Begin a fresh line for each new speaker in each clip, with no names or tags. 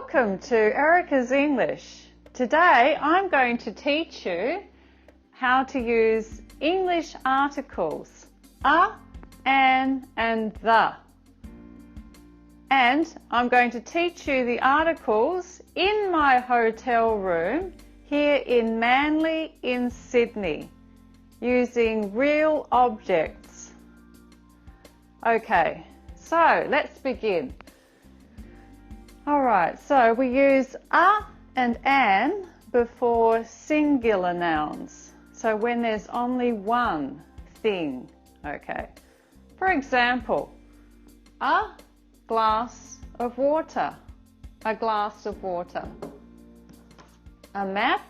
Welcome to Erica's English. Today I'm going to teach you how to use English articles a, an and the. And I'm going to teach you the articles in my hotel room here in Manly in Sydney using real objects. Okay, so let's begin. Alright, so we use a and an before singular nouns. So when there's only one thing, okay. For example, a glass of water, a glass of water. A map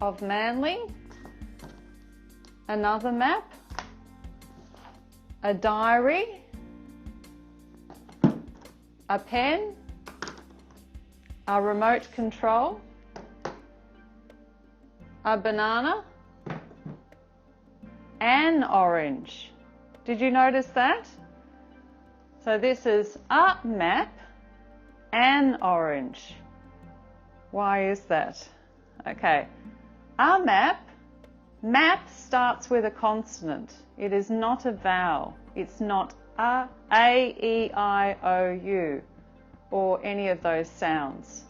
of Manly, another map, a diary, a pen, a remote control, a banana, an orange. Did you notice that? So this is a map, an orange. Why is that? Okay, a map starts with a consonant. It is not a vowel. It's not a, E, I, O, U, or any of those sounds.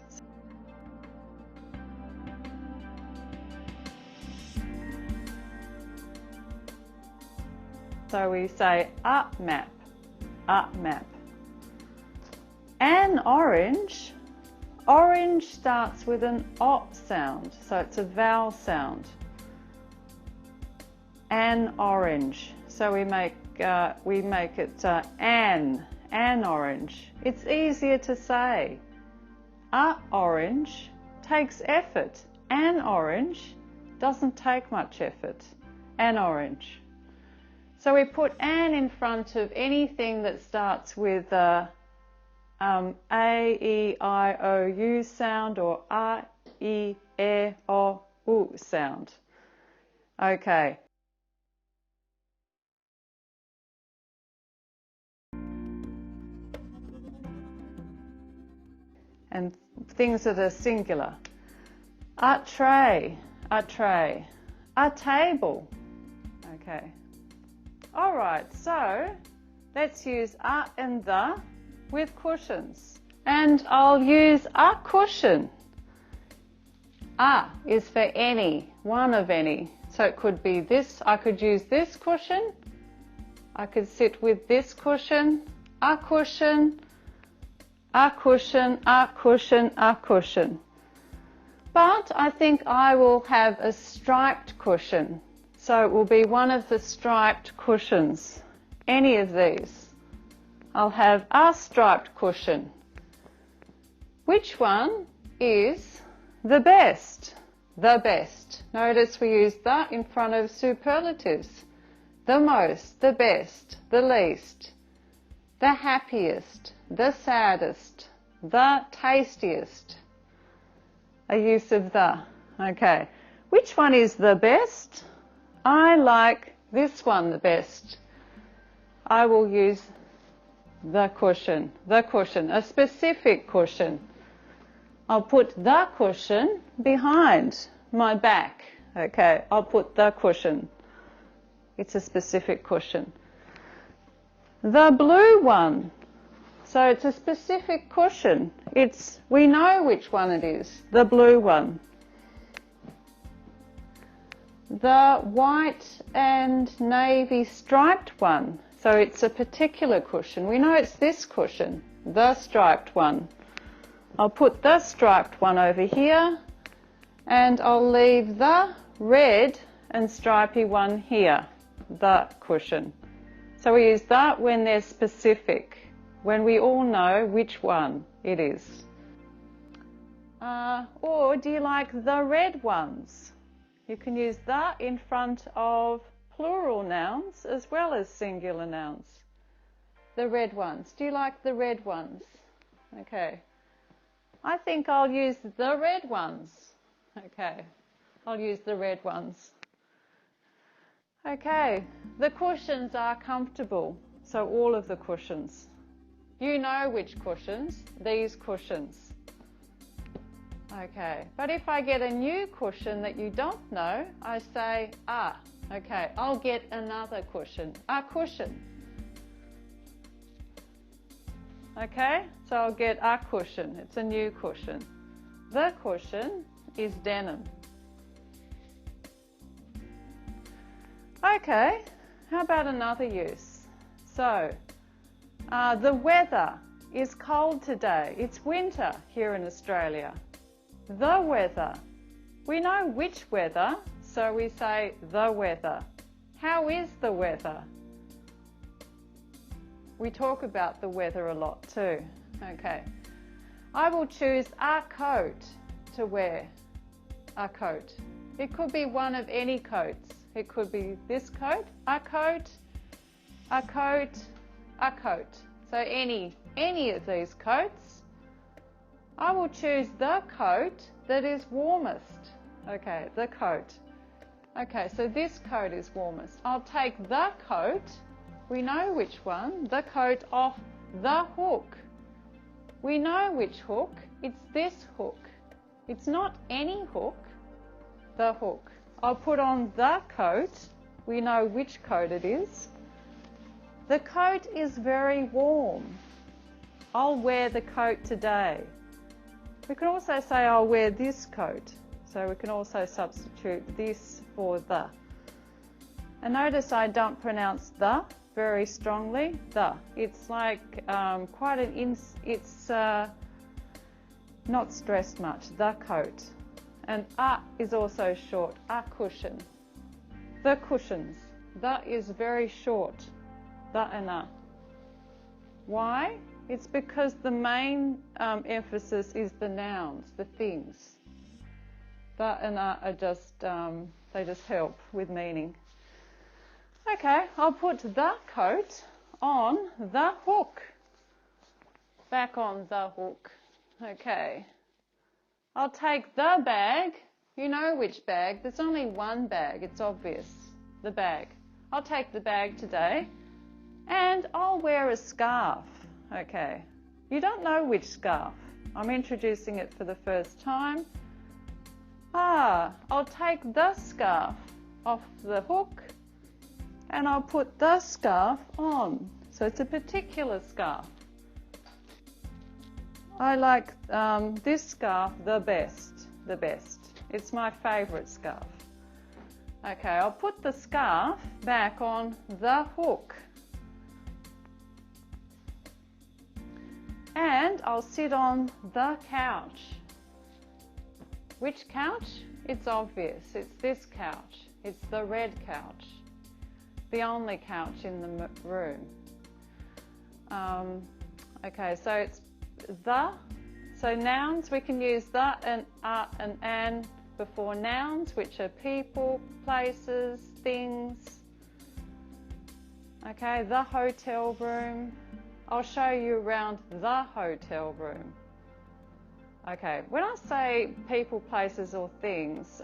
So we say a map, a map. An orange, orange starts with an O sound, so it's a vowel sound. An orange, so we make it an orange. It's easier to say. A orange takes effort. An orange doesn't take much effort. An orange. So we put an in front of anything that starts with a, E, I, O, U sound or a, E, O, U sound. Okay. And things that are singular. A tray, a tray. A table. Okay. All right, so let's use a and the with cushions. And I'll use a cushion. A is for any, one of any. So it could be this, I could use this cushion. I could sit with this cushion, a cushion, a cushion, a cushion, a cushion. But I think I will have a striped cushion. So it will be one of the striped cushions. Any of these. I'll have a striped cushion. Which one is the best? The best. Notice we use the in front of superlatives. The most, the best, the least, the happiest, the saddest, the tastiest. A use of the. Okay. Which one is the best? I like this one the best. I will use the cushion, a specific cushion. I'll put the cushion behind my back. Okay, I'll put the cushion. It's a specific cushion. The blue one. So it's a specific cushion. We know which one it is, the blue one. The white and navy striped one. So it's a particular cushion. We know it's this cushion, the striped one. I'll put the striped one over here and I'll leave the red and stripy one here, the cushion. So we use that when they're specific, when we all know which one it is. Or do you like the red ones? You can use the in front of plural nouns as well as singular nouns. The red ones. Do you like the red ones? Okay. I think I'll use the red ones. Okay. I'll use the red ones. Okay. The cushions are comfortable. So all of the cushions. You know which cushions, these cushions. Okay, but if I get a new cushion that you don't know, I say, okay, I'll get another cushion, a cushion. Okay, so I'll get a cushion, it's a new cushion. The cushion is denim. Okay, how about another use? So, the weather is cold today. It's winter here in Australia. The weather. We know which weather, so we say the weather. How is the weather? We talk about the weather a lot too. Okay. I will choose a coat to wear. A coat. It could be one of any coats. It could be this coat, a coat, a coat, a coat. So any of these coats. I will choose the coat that is warmest. Okay, the coat. Okay, so this coat is warmest. I'll take the coat, we know which one, the coat off the hook. We know which hook, it's this hook. It's not any hook, the hook. I'll put on the coat, we know which coat it is. The coat is very warm. I'll wear the coat today. We can also say I'll wear this coat. So we can also substitute this for the. And notice I don't pronounce the very strongly, the. It's like quite an, it's not stressed much, the coat. And a is also short, a cushion. The cushions, the is very short, the and a. Why? It's because the main emphasis is the nouns, the things. The and a are just, they just help with meaning. Okay, I'll put the coat on the hook. Back on the hook. Okay. I'll take the bag. You know which bag. There's only one bag. It's obvious. The bag. I'll take the bag today. And I'll wear a scarf. Okay. You don't know which scarf. I'm introducing it for the first time. I'll take the scarf off the hook. And I'll put the scarf on. So it's a particular scarf. I like this scarf the best. It's my favourite scarf. Okay, I'll put the scarf back on the hook. And I'll sit on the couch. Which couch? It's obvious. It's this couch. It's the red couch. The only couch in the room. Okay, so it's the. So nouns, we can use the and an before nouns, which are people, places, things. Okay, the hotel room. I'll show you around the hotel room. Okay, when I say people, places or things,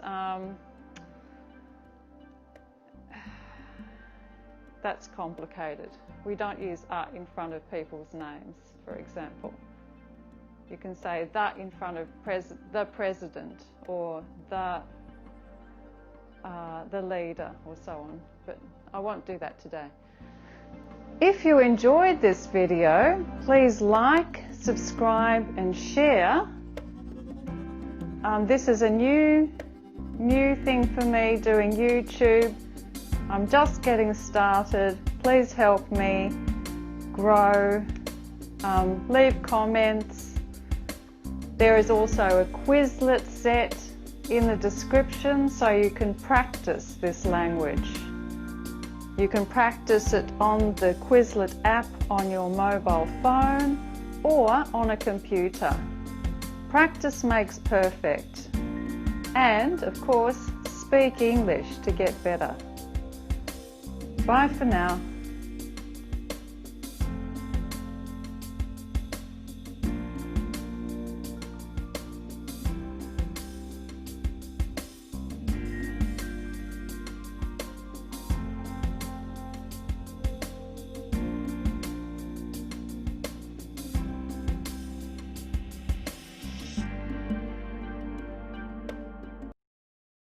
that's complicated. We don't use in front of people's names, for example. You can say that in front of the president or the leader or so on, but I won't do that today. If you enjoyed this video, please like, subscribe and share. This is a new thing for me, doing YouTube. I'm just getting started. Please help me grow. Leave comments. There is also a Quizlet set in the description so you can practice this language. You can practice it on the Quizlet app on your mobile phone or on a computer. Practice makes perfect. And, of course, speak English to get better. Bye for now.